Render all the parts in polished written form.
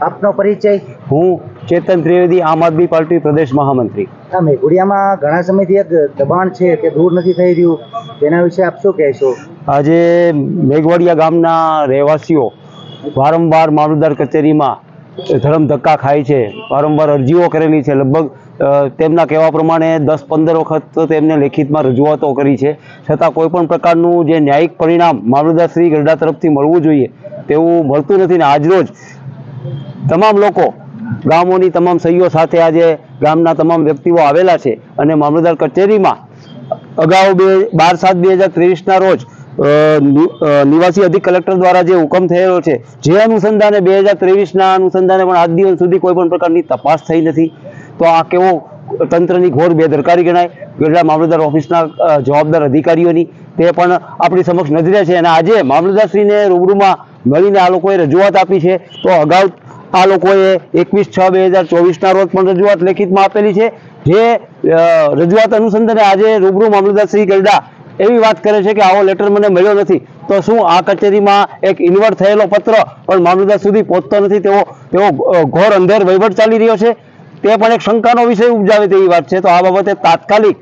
આપનો પરિચય? હું ચેતન ત્રિવેદી, આમ આદમી પાર્ટી પ્રદેશ મહામંત્રી। આ મેઘોડિયામાં ઘણા સમયથી એક દબાણ છે તે દૂર નથી થઈ રહ્યું, તેના વિશે આપ શું કહેશો? આજે મેઘવાડિયા ગામના રહેવાસીઓ વારંવાર મામલતદાર કચેરીમાં ધરમ ધક્કા ખાય છે, વારંવાર અરજીઓ કરેલી છે। લગભગ તેમના કહેવા પ્રમાણે 10-15 વખત તો તેમને લેખિતમાં રજૂઆતો કરી છે, છતાં કોઈ પણ પ્રકારનું જે ન્યાયિક પરિણામ મામલતદાર શ્રી ગઢડા તરફથી મળવું જોઈએ તેવું મળતું નથી। ને આજરોજ તમામ લોકો ગામોની તમામ સહીઓ સાથે આજે ગામના તમામ વ્યક્તિઓ આવેલા છે અને મામલતદાર કચેરીમાં અગાઉ 12/7/2023ના રોજ નિવાસી અધિક કલેક્ટર દ્વારા જે હુકમ થયેલો છે, જે અનુસંધાને 2023ના અનુસંધાને પણ આજ દિવસ સુધી કોઈ પણ પ્રકારની તપાસ થઈ નથી। તો આ કેવો તંત્રની ઘોર બેદરકારી ગણાય। ગઢડા મામલતદાર ઓફિસના જવાબદાર અધિકારીઓની તે પણ આપણી સમક્ષ નજરે છે અને આજે મામલતદારશ્રીને રૂબરૂમાં મળીને આ લોકોએ રજૂઆત આપી છે। તો અગાઉ આ લોકોએ 21/6/2024ના રોજ પણ રજૂઆત લેખિતમાં આપેલી છે, જે રજૂઆત અનુસંધાને આજે રૂબરૂ મામલતદાર શ્રી ગઢડા એવી વાત કરે છે કે આવો લેટર મને મળ્યો નથી। તો શું આ કચેરીમાં એક ઇન્વર્ટ થયેલો પત્ર પણ મામલતદાર સુધી પહોંચતો નથી તેવો ઘોર અંધેર વહીવટ ચાલી રહ્યો છે? તે પણ એક શંકાનો વિષય ઉપજાવે તેવી વાત છે। તો આ બાબતે તાત્કાલિક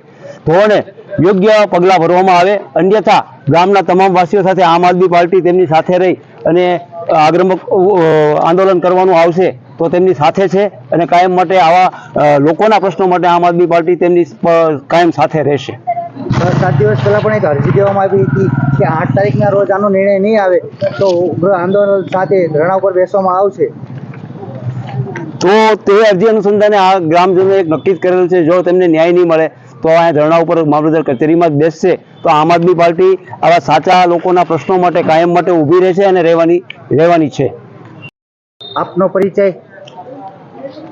ધોરણે યોગ્ય પગલાં ભરવામાં આવે, અન્યથા ગામના તમામ વાસીઓ સાથે આમ આદમી પાર્ટી તેમની સાથે રહી અને આક્રમક આંદોલન કરવાનું આવશે। તો તેમની સાથે છે અને કાયમ માટે આવા લોકોના પ્રશ્નો માટે આમ આદમી પાર્ટી તેમની કાયમ સાથે રહેશે। 7 દિવસ પહેલા પણ એક અરજી દેવામાં આવી હતી કે 8 તારીખના રોજ આનો નિર્ણય નહીં આવે તો ઉગ્ર આંદોલન સાથે ધરણા ઉપર બેસવામાં આવશે। તો તે અરજી અનુસંધાને આ ગ્રામજનોએ એક નક્કી કરેલું છે, જો તેમને ન્યાય નહીં મળે તો આ ધરણા ઉપર મામલતદાર કચેરીમાં જ બેસશે। તો આમ આદમી પાર્ટી આવા સાચા લોકોના પ્રશ્નો માટે કાયમ માટે ઊભી રહેશે અને રહેવાની છે। આપનો પરિચય?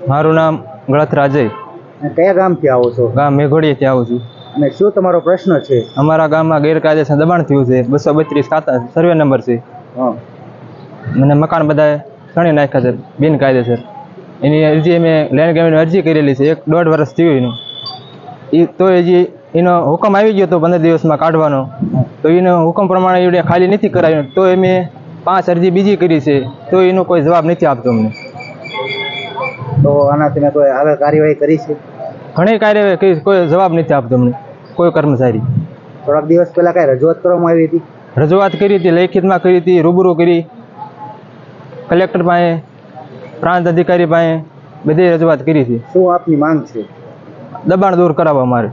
મારું નામ ગળથરા અજય। કયા ગામથી આવો છો? ગામ મેઘોડિયાથી આવું છું। અને શું તમારો પ્રશ્ન છે? અમારા ગામમાં ગેરકાયદેસર દબાણ થયું છે, 232 ખાતા સર્વે નંબર છે, મને મકાન બધા સણી નાખ્યા છે બિનકાયદેસર। એની અરજી અમે લેન્ડ ગવર્મેન્ટની અરજી કરેલી છે, 1.5 વર્ષ થયું એનું। તો હજી એનો હુકમ આવી ગયો તો 15 દિવસમાં કાઢવાનો, તો એનો હુકમ પ્રમાણે એવડે ખાલી નથી કરાવ્યો। તો અમે 5 અરજી બીજી કરી છે, તો એનો કોઈ જવાબ નથી આપતો અમને। તો આના તમે કોઈ આગળ કાર્યવાહી કરી છે? ઘણી કાર્યવાહી કરી, કોઈ જવાબ નથી આપતો અમને કોઈ કર્મચારી। થોડાક દિવસ પહેલા કઈ રજૂઆત કરવામાં આવી હતી? રજૂઆત કરી હતી, લેખિતમાં કરી હતી, રૂબરૂ કરી, કલેક્ટર પાસે, પ્રાંત અધિકારી પાસે બધી રજૂઆત કરી છે। શું આપની માંગ છે? દબાણ દૂર કરાવવા મારે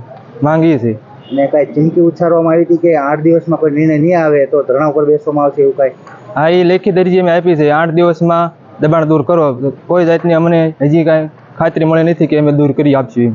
માંગીએ છીએ। અને કઈ ચીમકી ઉચ્ચારવામાં આવી હતી કે 8 દિવસમાં કોઈ નિર્ણય નહીં આવે તો ધરણા ઉપર બેસવામાં આવશે એવું કઈ? હા, એ લેખિત અરજી અમે આપી છે, 8 દિવસમાં દબાણ દૂર કરો। કોઈ જાતની અમને હજી કાંઈ ખાતરી મળે નથી કે અમે દૂર કરી આપશું એમ।